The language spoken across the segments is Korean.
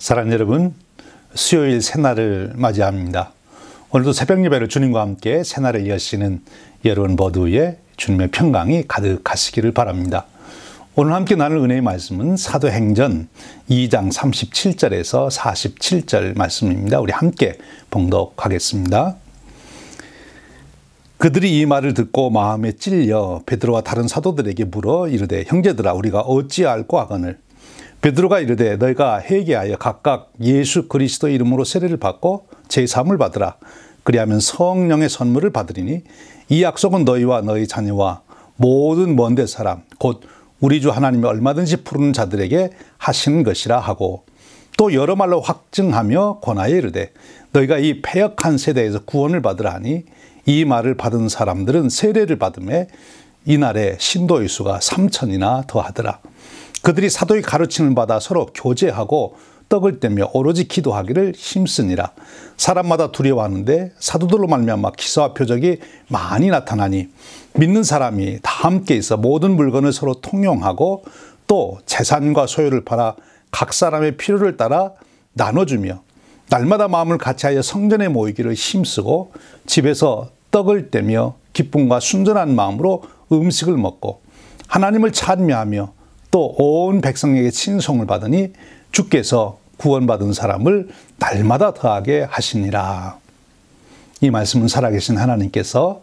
사랑하는 여러분, 수요일 새날을 맞이합니다. 오늘도 새벽 예배를 주님과 함께 새날을 여시는 여러분 모두의 주님의 평강이 가득하시기를 바랍니다. 오늘 함께 나눌 은혜의 말씀은 사도행전 2장 37절에서 47절 말씀입니다. 우리 함께 봉독하겠습니다. 그들이 이 말을 듣고 마음에 찔려 베드로와 다른 사도들에게 물어 이르되 형제들아 우리가 어찌할꼬 하거늘 베드로가 이르되 너희가 회개하여 각각 예수 그리스도 이름으로 세례를 받고 제사함을 받으라. 그리하면 성령의 선물을 받으리니 이 약속은 너희와 너희 자녀와 모든 먼 데 사람 곧 우리 주 하나님이 얼마든지 부르는 자들에게 하시는 것이라 하고 또 여러 말로 확증하며 권하여 이르되 너희가 이 패역한 세대에서 구원을 받으라 하니 이 말을 받은 사람들은 세례를 받음에 이날에 신도의 수가 3,000이나 더하더라. 그들이 사도의 가르침을 받아 서로 교제하고 떡을 떼며 오로지 기도하기를 힘쓰니라. 사람마다 두려워하는데 사도들로 말미암아 기사와 표적이 많이 나타나니 믿는 사람이 다 함께 있어 모든 물건을 서로 통용하고 또 재산과 소유를 팔아 각 사람의 필요를 따라 나눠주며 날마다 마음을 같이하여 성전에 모이기를 힘쓰고 집에서 떡을 떼며 기쁨과 순전한 마음으로 음식을 먹고 하나님을 찬미하며 또 온 백성에게 친송을 받으니 주께서 구원받은 사람을 날마다 더하게 하시니라. 이 말씀은 살아계신 하나님께서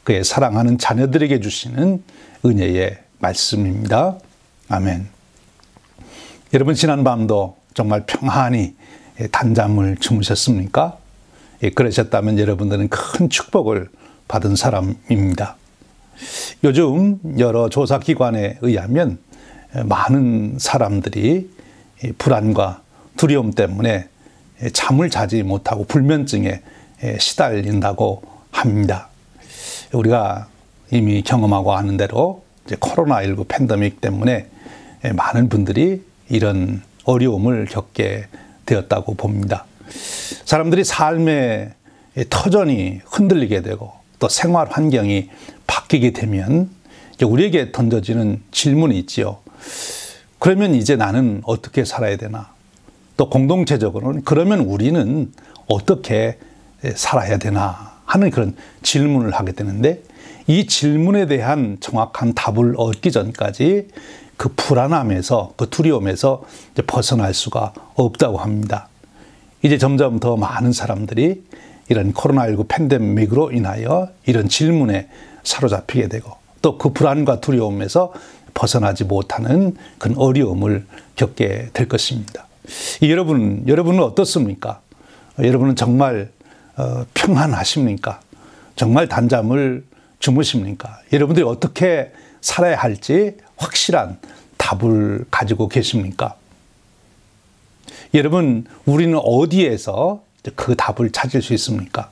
그의 사랑하는 자녀들에게 주시는 은혜의 말씀입니다. 아멘. 여러분 지난 밤도 정말 평안히 단잠을 주무셨습니까? 그러셨다면 여러분들은 큰 축복을 받은 사람입니다. 요즘 여러 조사기관에 의하면 많은 사람들이 불안과 두려움 때문에 잠을 자지 못하고 불면증에 시달린다고 합니다. 우리가 이미 경험하고 아는 대로 이제 코로나19 팬데믹 때문에 많은 분들이 이런 어려움을 겪게 되었다고 봅니다. 사람들이 삶의 터전이 흔들리게 되고 또 생활 환경이 바뀌게 되면 우리에게 던져지는 질문이 있지요. 그러면 이제 나는 어떻게 살아야 되나? 또 공동체적으로는 그러면 우리는 어떻게 살아야 되나 하는 그런 질문을 하게 되는데, 이 질문에 대한 정확한 답을 얻기 전까지 그 불안함에서, 그 두려움에서 이제 벗어날 수가 없다고 합니다. 이제 점점 더 많은 사람들이 이런 코로나19 팬데믹으로 인하여 이런 질문에 사로잡히게 되고, 또 그 불안과 두려움에서 벗어나지 못하는 그런 어려움을 겪게 될 것입니다. 여러분은 어떻습니까? 여러분은 정말 평안하십니까? 정말 단잠을 주무십니까? 여러분들이 어떻게 살아야 할지 확실한 답을 가지고 계십니까? 여러분, 우리는 어디에서 그 답을 찾을 수 있습니까?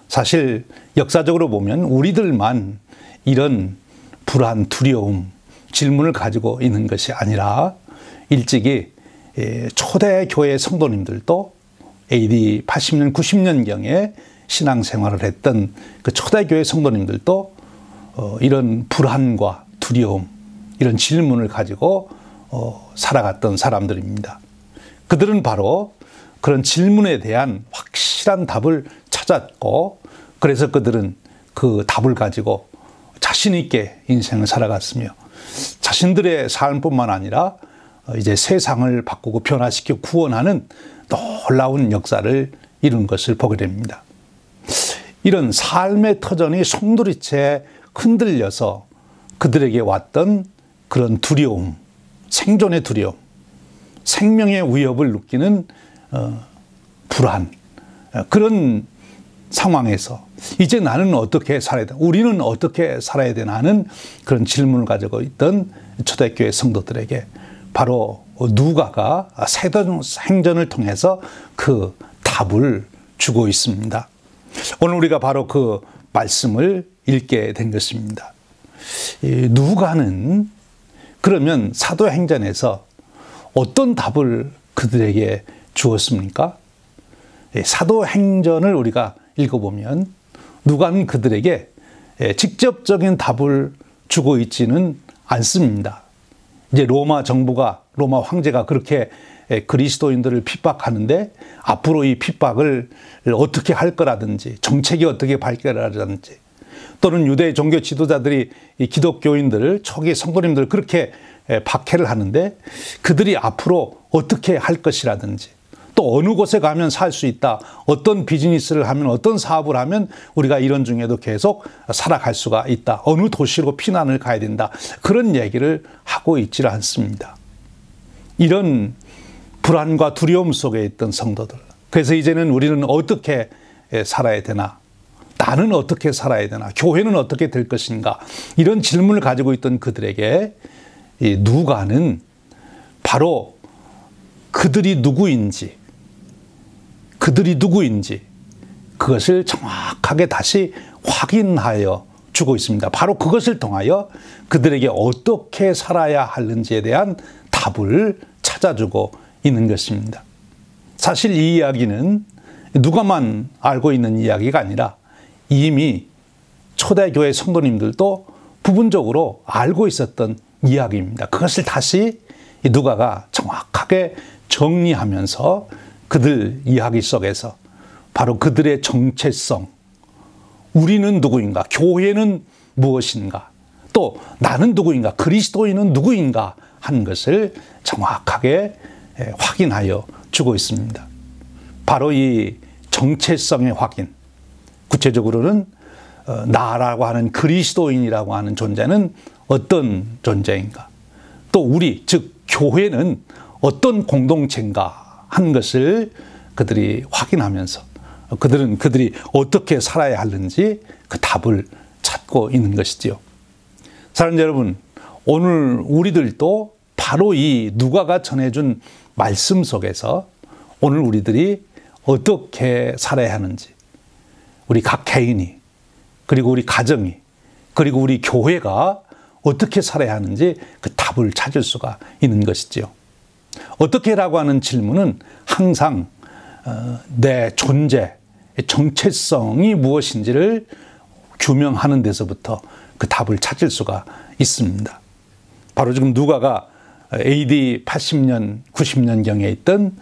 사실 역사적으로 보면 우리들만 이런 불안, 두려움, 질문을 가지고 있는 것이 아니라 일찍이 초대교회 성도님들도 AD 80년, 90년경에 신앙생활을 했던 그 초대교회 성도님들도 이런 불안과 두려움, 이런 질문을 가지고 살아갔던 사람들입니다. 그들은 바로 그런 질문에 대한 확실한 답을 찾았고, 그래서 그들은 그 답을 가지고 자신 있게 인생을 살아갔으며, 자신들의 삶뿐만 아니라 이제 세상을 바꾸고 변화시키고 구원하는 놀라운 역사를 이룬 것을 보게 됩니다. 이런 삶의 터전이 송두리째 흔들려서 그들에게 왔던 그런 두려움, 생존의 두려움, 생명의 위협을 느끼는 불안, 그런 상황에서 이제 나는 어떻게 살아야 되나, 우리는 어떻게 살아야 되나 하는 그런 질문을 가지고 있던 초대교회 성도들에게 바로 누가가 사도행전을 통해서 그 답을 주고 있습니다. 오늘 우리가 바로 그 말씀을 읽게 된 것입니다. 누가는 그러면 사도행전에서 어떤 답을 그들에게 주었습니까? 사도행전을 우리가 읽어보면 누가는 그들에게 직접적인 답을 주고 있지는 않습니다. 이제 로마 정부가, 로마 황제가 그렇게 그리스도인들을 핍박하는데 앞으로 이 핍박을 어떻게 할 거라든지, 정책이 어떻게 발견하라든지, 또는 유대 종교 지도자들이 이 기독교인들을, 초기 성도님들을 그렇게 박해를 하는데 그들이 앞으로 어떻게 할 것이라든지, 또 어느 곳에 가면 살 수 있다, 어떤 비즈니스를 하면, 어떤 사업을 하면 우리가 이런 중에도 계속 살아갈 수가 있다, 어느 도시로 피난을 가야 된다, 그런 얘기를 하고 있지 않습니다. 이런 불안과 두려움 속에 있던 성도들, 그래서 이제는 우리는 어떻게 살아야 되나, 나는 어떻게 살아야 되나, 교회는 어떻게 될 것인가, 이런 질문을 가지고 있던 그들에게 이 누가는 바로 그들이 누구인지 그것을 정확하게 다시 확인하여 주고 있습니다. 바로 그것을 통하여 그들에게 어떻게 살아야 하는지에 대한 답을 찾아주고 있는 것입니다. 사실 이 이야기는 누가만 알고 있는 이야기가 아니라 이미 초대교회 성도님들도 부분적으로 알고 있었던 이야기입니다. 그것을 다시 누가가 정확하게 정리하면서 그들 이야기 속에서 바로 그들의 정체성, 우리는 누구인가, 교회는 무엇인가, 또 나는 누구인가, 그리스도인은 누구인가 하는 것을 정확하게 확인하여 주고 있습니다. 바로 이 정체성의 확인, 구체적으로는 나라고 하는 그리스도인이라고 하는 존재는 어떤 존재인가, 또 우리, 즉 교회는 어떤 공동체인가 하는 것을 그들이 확인하면서 그들이 어떻게 살아야 하는지 그 답을 찾고 있는 것이지요. 사랑하는 여러분, 오늘 우리들도 바로 이 누가가 전해준 말씀 속에서 오늘 우리들이 어떻게 살아야 하는지, 우리 각 개인이, 그리고 우리 가정이, 그리고 우리 교회가 어떻게 살아야 하는지 그 답을 찾을 수가 있는 것이지요. 어떻게라고 하는 질문은 항상 내 존재, 정체성이 무엇인지를 규명하는 데서부터 그 답을 찾을 수가 있습니다. 바로 지금 누가가 AD 80년, 90년경에 있던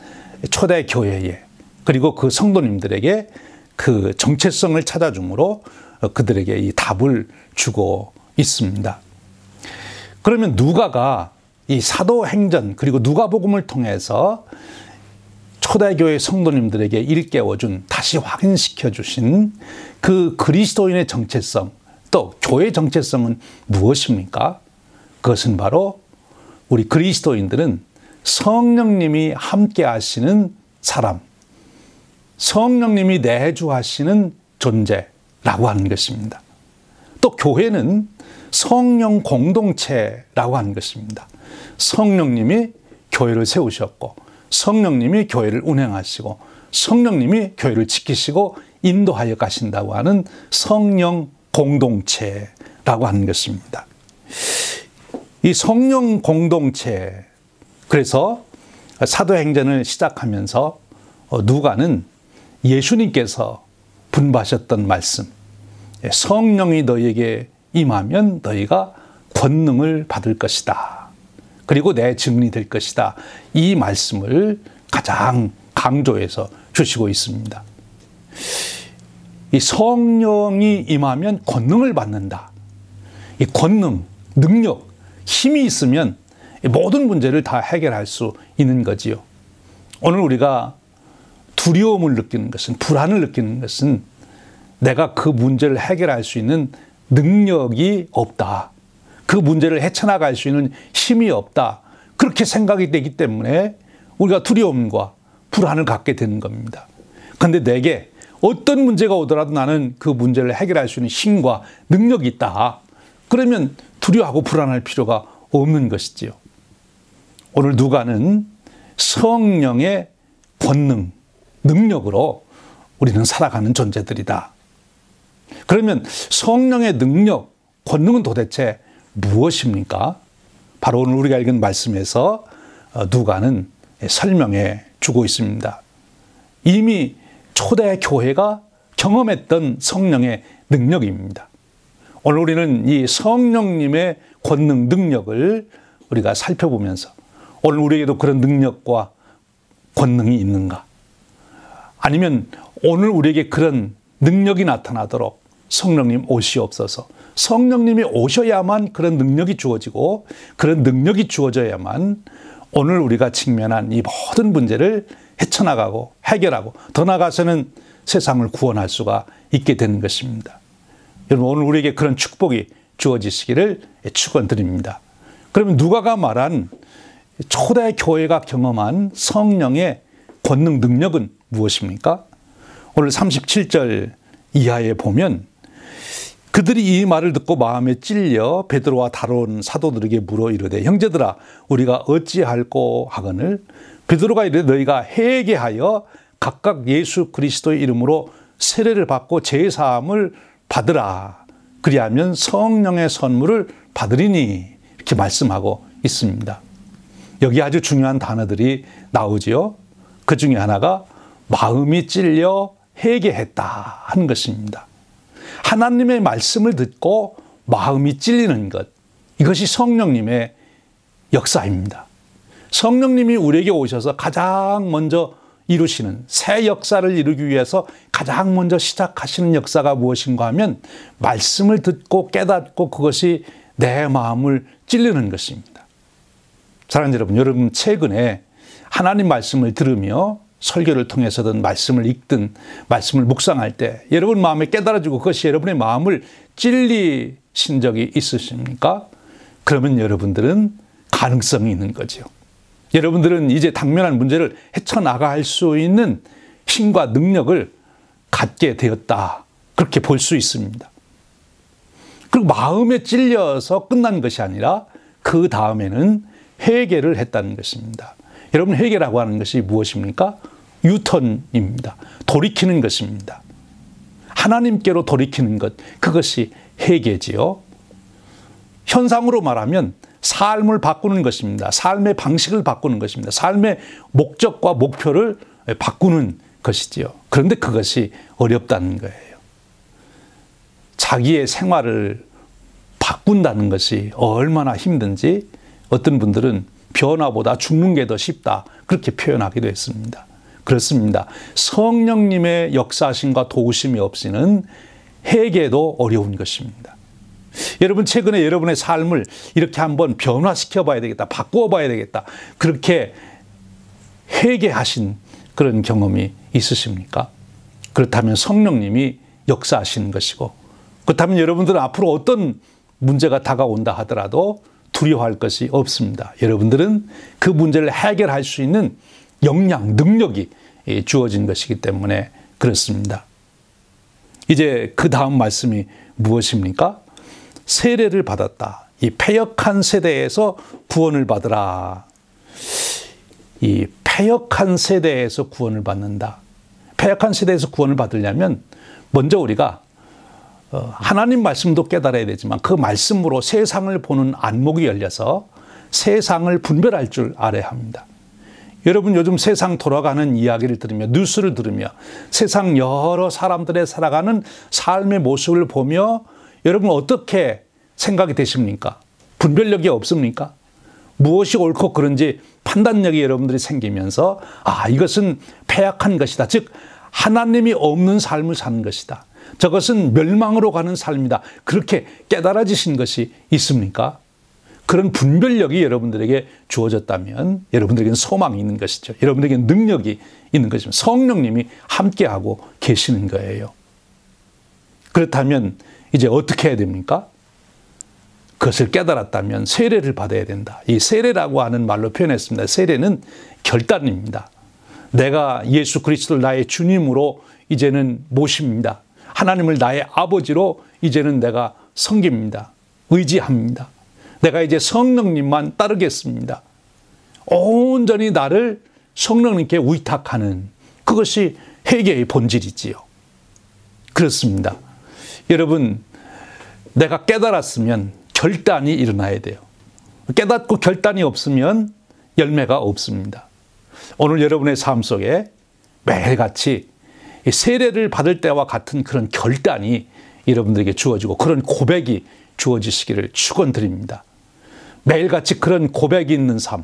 초대교회에, 그리고 그 성도님들에게 그 정체성을 찾아줌으로 그들에게 이 답을 주고 있습니다. 그러면 누가가 이 사도행전 그리고 누가복음을 통해서 초대교회 성도님들에게 일깨워준, 다시 확인시켜 주신 그 그리스도인의 정체성, 또 교회의 정체성은 무엇입니까? 그것은 바로 우리 그리스도인들은 성령님이 함께 하시는 사람, 성령님이 내주하시는 존재라고 하는 것입니다. 또 교회는 성령 공동체라고 하는 것입니다. 성령님이 교회를 세우셨고 성령님이 교회를 운행하시고 성령님이 교회를 지키시고 인도하여 가신다고 하는 성령 공동체라고 하는 것입니다. 이 성령 공동체, 그래서 사도행전을 시작하면서 누가는 예수님께서 분부하셨던 말씀, 성령이 너희에게 임하면 너희가 권능을 받을 것이다. 그리고 내 증인이 될 것이다. 이 말씀을 가장 강조해서 주시고 있습니다. 이 성령이 임하면 권능을 받는다. 이 권능, 능력, 힘이 있으면 모든 문제를 다 해결할 수 있는 거지요. 오늘 우리가 두려움을 느끼는 것은, 불안을 느끼는 것은 내가 그 문제를 해결할 수 있는 능력이 없다. 그 문제를 헤쳐나갈 수 있는 힘이 없다. 그렇게 생각이 되기 때문에 우리가 두려움과 불안을 갖게 되는 겁니다. 그런데 내게 어떤 문제가 오더라도 나는 그 문제를 해결할 수 있는 힘과 능력이 있다. 그러면 두려워하고 불안할 필요가 없는 것이지요. 오늘 누가는 성령의 권능, 능력으로 우리는 살아가는 존재들이다. 그러면 성령의 능력, 권능은 도대체 무엇입니까? 바로 오늘 우리가 읽은 말씀에서 누가는 설명해 주고 있습니다. 이미 초대 교회가 경험했던 성령의 능력입니다. 오늘 우리는 이 성령님의 권능, 능력을 우리가 살펴보면서 오늘 우리에게도 그런 능력과 권능이 있는가? 아니면 오늘 우리에게 그런 능력이 나타나도록 성령님 오시옵소서. 성령님이 오셔야만 그런 능력이 주어지고 그런 능력이 주어져야만 오늘 우리가 직면한 이 모든 문제를 헤쳐나가고 해결하고 더 나아가서는 세상을 구원할 수가 있게 되는 것입니다. 여러분, 오늘 우리에게 그런 축복이 주어지시기를 축원드립니다. 그러면 누가가 말한 초대 교회가 경험한 성령의 권능 능력은 무엇입니까? 오늘 37절 이하에 보면 그들이 이 말을 듣고 마음에 찔려 베드로와 다른 사도들에게 물어 이르되 형제들아 우리가 어찌할꼬 하거늘 베드로가 이르되 너희가 회개하여 각각 예수 그리스도의 이름으로 세례를 받고 제사함을 받으라. 그리하면 성령의 선물을 받으리니 이렇게 말씀하고 있습니다. 여기 아주 중요한 단어들이 나오지요. 그 중에 하나가 마음이 찔려 회개했다 하는 것입니다. 하나님의 말씀을 듣고 마음이 찔리는 것, 이것이 성령님의 역사입니다. 성령님이 우리에게 오셔서 가장 먼저 이루시는 새 역사를 이루기 위해서 가장 먼저 시작하시는 역사가 무엇인가 하면 말씀을 듣고 깨닫고 그것이 내 마음을 찔리는 것입니다. 사랑하는 여러분 최근에 하나님 말씀을 들으며 설교를 통해서든 말씀을 읽든 말씀을 묵상할 때 여러분 마음에 깨달아지고 그것이 여러분의 마음을 찔리신 적이 있으십니까? 그러면 여러분들은 가능성이 있는 거죠. 여러분들은 이제 당면한 문제를 헤쳐나갈 수 있는 힘과 능력을 갖게 되었다. 그렇게 볼 수 있습니다. 그리고 마음에 찔려서 끝난 것이 아니라 그 다음에는 회개를 했다는 것입니다. 여러분, 회개라고 하는 것이 무엇입니까? 유턴입니다. 돌이키는 것입니다. 하나님께로 돌이키는 것, 그것이 회개지요. 현상으로 말하면 삶을 바꾸는 것입니다. 삶의 방식을 바꾸는 것입니다. 삶의 목적과 목표를 바꾸는 것이지요. 그런데 그것이 어렵다는 거예요. 자기의 생활을 바꾼다는 것이 얼마나 힘든지 어떤 분들은 변화보다 죽는 게 더 쉽다 그렇게 표현하기도 했습니다. 그렇습니다. 성령님의 역사하심과 도우심이 없이는 회개도 어려운 것입니다. 여러분 최근에 여러분의 삶을 이렇게 한번 변화시켜 봐야 되겠다. 바꾸어 봐야 되겠다. 그렇게 회개하신 그런 경험이 있으십니까? 그렇다면 성령님이 역사하시는 것이고, 그렇다면 여러분들은 앞으로 어떤 문제가 다가온다 하더라도 두려워할 것이 없습니다. 여러분들은 그 문제를 해결할 수 있는 역량, 능력이 주어진 것이기 때문에 그렇습니다. 이제 그 다음 말씀이 무엇입니까? 세례를 받았다. 이 패역한 세대에서 구원을 받으라. 이 패역한 세대에서 구원을 받는다. 패역한 세대에서 구원을 받으려면 먼저 우리가 하나님 말씀도 깨달아야 되지만 그 말씀으로 세상을 보는 안목이 열려서 세상을 분별할 줄 알아야 합니다. 여러분 요즘 세상 돌아가는 이야기를 들으며 뉴스를 들으며 세상 여러 사람들의 살아가는 삶의 모습을 보며 여러분 어떻게 생각이 되십니까? 분별력이 없습니까? 무엇이 옳고 그른지 판단력이 여러분들이 생기면서 이것은 패약한 것이다. 즉 하나님이 없는 삶을 사는 것이다. 저것은 멸망으로 가는 삶이다. 그렇게 깨달아지신 것이 있습니까? 그런 분별력이 여러분들에게 주어졌다면 여러분들에게는 소망이 있는 것이죠. 여러분들에게는 능력이 있는 것이죠. 성령님이 함께하고 계시는 거예요. 그렇다면 이제 어떻게 해야 됩니까? 그것을 깨달았다면 세례를 받아야 된다. 이 세례라고 하는 말로 표현했습니다. 세례는 결단입니다. 내가 예수 그리스도를 나의 주님으로 이제는 모십니다. 하나님을 나의 아버지로 이제는 내가 섬깁니다. 의지합니다. 내가 이제 성령님만 따르겠습니다. 온전히 나를 성령님께 위탁하는 그것이 회개의 본질이지요. 그렇습니다. 여러분, 내가 깨달았으면 결단이 일어나야 돼요. 깨닫고 결단이 없으면 열매가 없습니다. 오늘 여러분의 삶 속에 매일같이 세례를 받을 때와 같은 그런 결단이 여러분들에게 주어지고 그런 고백이 주어지시기를 축원드립니다. 매일같이 그런 고백이 있는 삶,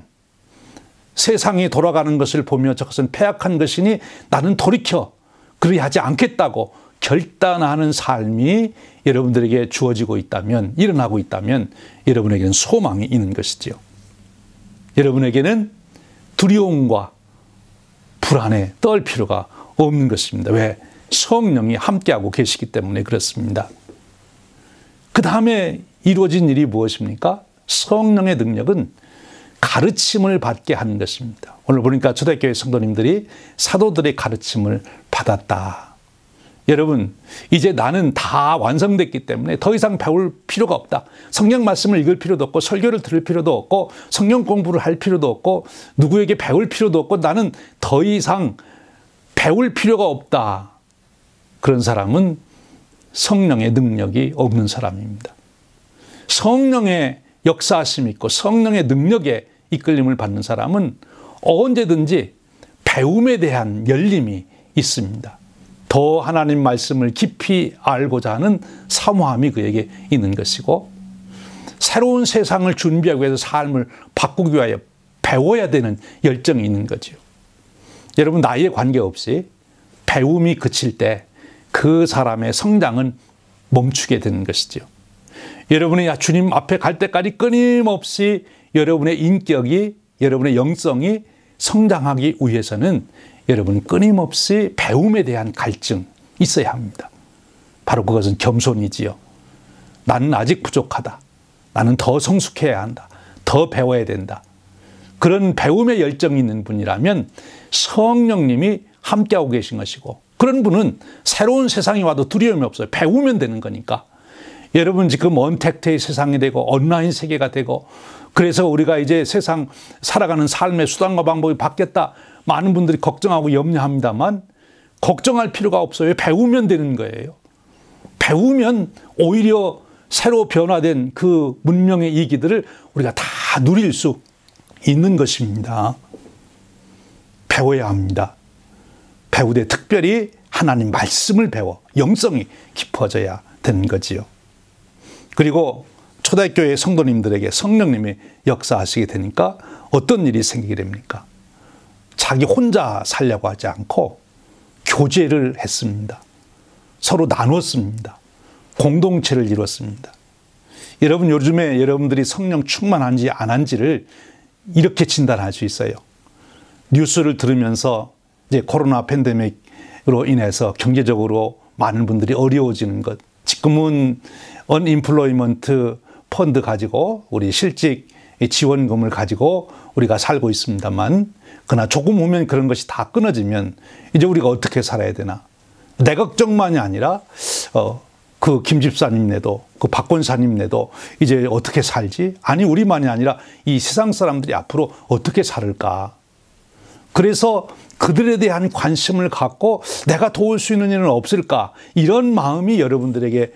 세상이 돌아가는 것을 보며 저것은 패악한 것이니 나는 돌이켜 그리하지 않겠다고 결단하는 삶이 여러분들에게 주어지고 있다면, 일어나고 있다면 여러분에게는 소망이 있는 것이지요. 여러분에게는 두려움과 불안에 떨 필요가 없는 것입니다. 왜? 성령이 함께하고 계시기 때문에 그렇습니다. 그 다음에 이루어진 일이 무엇입니까? 성령의 능력은 가르침을 받게 하는 것입니다. 오늘 보니까 초대교회 성도님들이 사도들의 가르침을 받았다. 여러분, 이제 나는 다 완성됐기 때문에 더 이상 배울 필요가 없다. 성경 말씀을 읽을 필요도 없고 설교를 들을 필요도 없고 성경 공부를 할 필요도 없고 누구에게 배울 필요도 없고 나는 더 이상 배울 필요가 없다. 그런 사람은 성령의 능력이 없는 사람입니다. 성령의 역사하심이 있고 성령의 능력에 이끌림을 받는 사람은 언제든지 배움에 대한 열림이 있습니다. 더 하나님 말씀을 깊이 알고자 하는 사모함이 그에게 있는 것이고 새로운 세상을 준비하기 위해서 삶을 바꾸기 위하여 배워야 되는 열정이 있는 거죠. 여러분 나이에 관계없이 배움이 그칠 때 그 사람의 성장은 멈추게 되는 것이죠. 여러분이 주님 앞에 갈 때까지 끊임없이 여러분의 인격이, 여러분의 영성이 성장하기 위해서는 여러분 끊임없이 배움에 대한 갈증이 있어야 합니다. 바로 그것은 겸손이지요. 나는 아직 부족하다. 나는 더 성숙해야 한다. 더 배워야 된다. 그런 배움의 열정이 있는 분이라면 성령님이 함께하고 계신 것이고 그런 분은 새로운 세상이 와도 두려움이 없어요. 배우면 되는 거니까. 여러분 지금 언택트의 세상이 되고 온라인 세계가 되고 그래서 우리가 이제 세상 살아가는 삶의 수단과 방법이 바뀌었다. 많은 분들이 걱정하고 염려합니다만 걱정할 필요가 없어요. 배우면 되는 거예요. 배우면 오히려 새로 변화된 그 문명의 이기들을 우리가 다 누릴 수 있는 것입니다. 배워야 합니다. 배우되 특별히 하나님 말씀을 배워 영성이 깊어져야 되는 거지요. 그리고 초대교회 성도님들에게 성령님이 역사하시게 되니까 어떤 일이 생기게 됩니까? 자기 혼자 살려고 하지 않고 교제를 했습니다. 서로 나눴습니다. 공동체를 이뤘습니다. 여러분, 요즘에 여러분들이 성령 충만한지 안 한지를 이렇게 진단할 수 있어요. 뉴스를 들으면서 이제 코로나 팬데믹으로 인해서 경제적으로 많은 분들이 어려워지는 것. 지금은 언임플로이먼트 펀드 가지고 우리 실직 지원금을 가지고 우리가 살고 있습니다만, 그러나 조금 오면 그런 것이 다 끊어지면 이제 우리가 어떻게 살아야 되나. 내 걱정만이 아니라 그 김 집사님네도, 그 박 권사님네도 이제 어떻게 살지? 아니, 우리만이 아니라 이 세상 사람들이 앞으로 어떻게 살을까? 그래서 그들에 대한 관심을 갖고 내가 도울 수 있는 일은 없을까? 이런 마음이 여러분들에게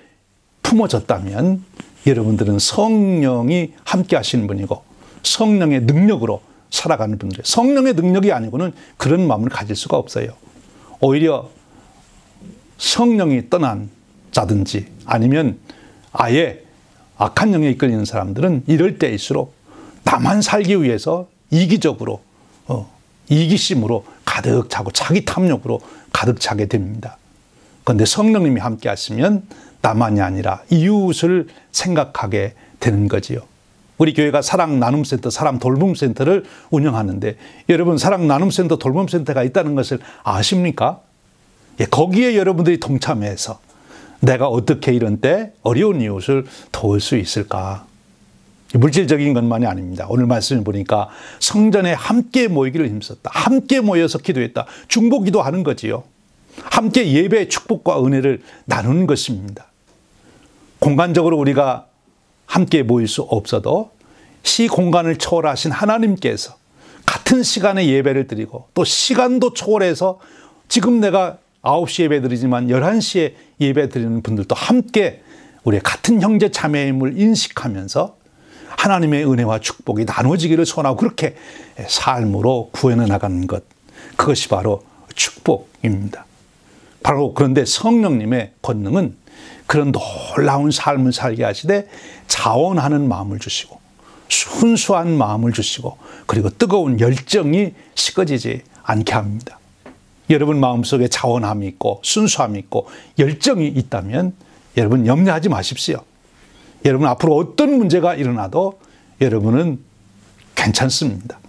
품어졌다면 여러분들은 성령이 함께 하시는 분이고 성령의 능력으로 살아가는 분들. 성령의 능력이 아니고는 그런 마음을 가질 수가 없어요. 오히려 성령이 떠난 자든지 아니면 아예 악한 영에 이끌리는 사람들은 이럴 때일수록 나만 살기 위해서 이기적으로 이기심으로 가득 차고 자기 탐욕으로 가득 차게 됩니다. 그런데 성령님이 함께 하시면 나만이 아니라 이웃을 생각하게 되는 거지요. 우리 교회가 사랑 나눔센터, 사람 돌봄센터를 운영하는데 여러분, 사랑 나눔센터, 돌봄센터가 있다는 것을 아십니까? 예, 거기에 여러분들이 동참해서 내가 어떻게 이런 때 어려운 이웃을 도울 수 있을까? 물질적인 것만이 아닙니다. 오늘 말씀을 보니까 성전에 함께 모이기를 힘썼다. 함께 모여서 기도했다. 중보기도 하는 거지요. 함께 예배의 축복과 은혜를 나누는 것입니다. 공간적으로 우리가 함께 모일 수 없어도 시 공간을 초월하신 하나님께서 같은 시간에 예배를 드리고 또 시간도 초월해서 지금 내가 9시 예배 드리지만 11시에 예배 드리는 분들도 함께 우리의 같은 형제 자매임을 인식하면서 하나님의 은혜와 축복이 나눠지기를 소원하고 그렇게 삶으로 구해내 나가는 것, 그것이 바로 축복입니다. 바로 그런데 성령님의 권능은 그런 놀라운 삶을 살게 하시되 자원하는 마음을 주시고 순수한 마음을 주시고 그리고 뜨거운 열정이 식어지지 않게 합니다. 여러분 마음속에 자원함이 있고 순수함이 있고 열정이 있다면 여러분 염려하지 마십시오. 여러분 앞으로 어떤 문제가 일어나도 여러분은 괜찮습니다.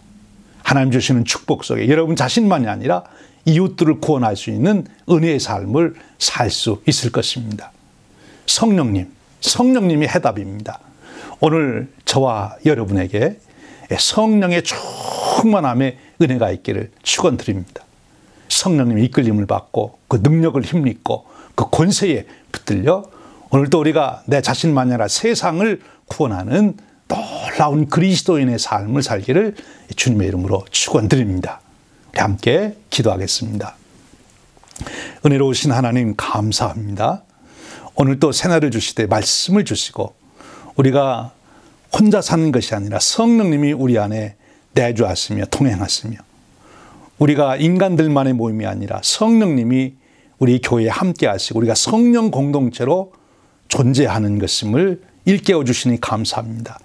하나님 주시는 축복 속에 여러분 자신만이 아니라 이웃들을 구원할 수 있는 은혜의 삶을 살 수 있을 것입니다. 성령님이 해답입니다. 오늘 저와 여러분에게 성령의 충만함의 은혜가 있기를 축원드립니다. 성령님의 이끌림을 받고 그 능력을 힘입고 그 권세에 붙들려 오늘도 우리가 내 자신만이 아니라 세상을 구원하는 놀라운 그리스도인의 삶을 살기를 주님의 이름으로 축원드립니다. 우리 함께 기도하겠습니다. 은혜로우신 하나님 감사합니다. 오늘 또 새날을 주시되 말씀을 주시고 우리가 혼자 사는 것이 아니라 성령님이 우리 안에 내주하시며 통행하시며 우리가 인간들만의 모임이 아니라 성령님이 우리 교회에 함께 하시고 우리가 성령 공동체로 존재하는 것임을 일깨워 주시니 감사합니다.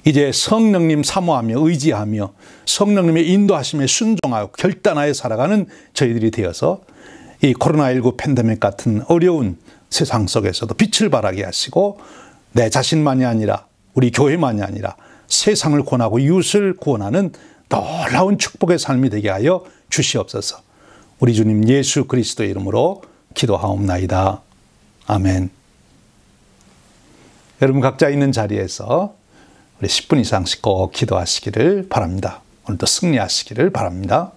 이제 성령님 사모하며 의지하며 성령님의 인도하심에 순종하고 결단하여 살아가는 저희들이 되어서 이 코로나19 팬데믹 같은 어려운 세상 속에서도 빛을 발하게 하시고 내 자신만이 아니라 우리 교회만이 아니라 세상을 구원하고 이웃을 구원하는 놀라운 축복의 삶이 되게 하여 주시옵소서. 우리 주님 예수 그리스도의 이름으로 기도하옵나이다. 아멘. 여러분 각자 있는 자리에서 우리 10분 이상씩 꼭 기도하시기를 바랍니다. 오늘도 승리하시기를 바랍니다.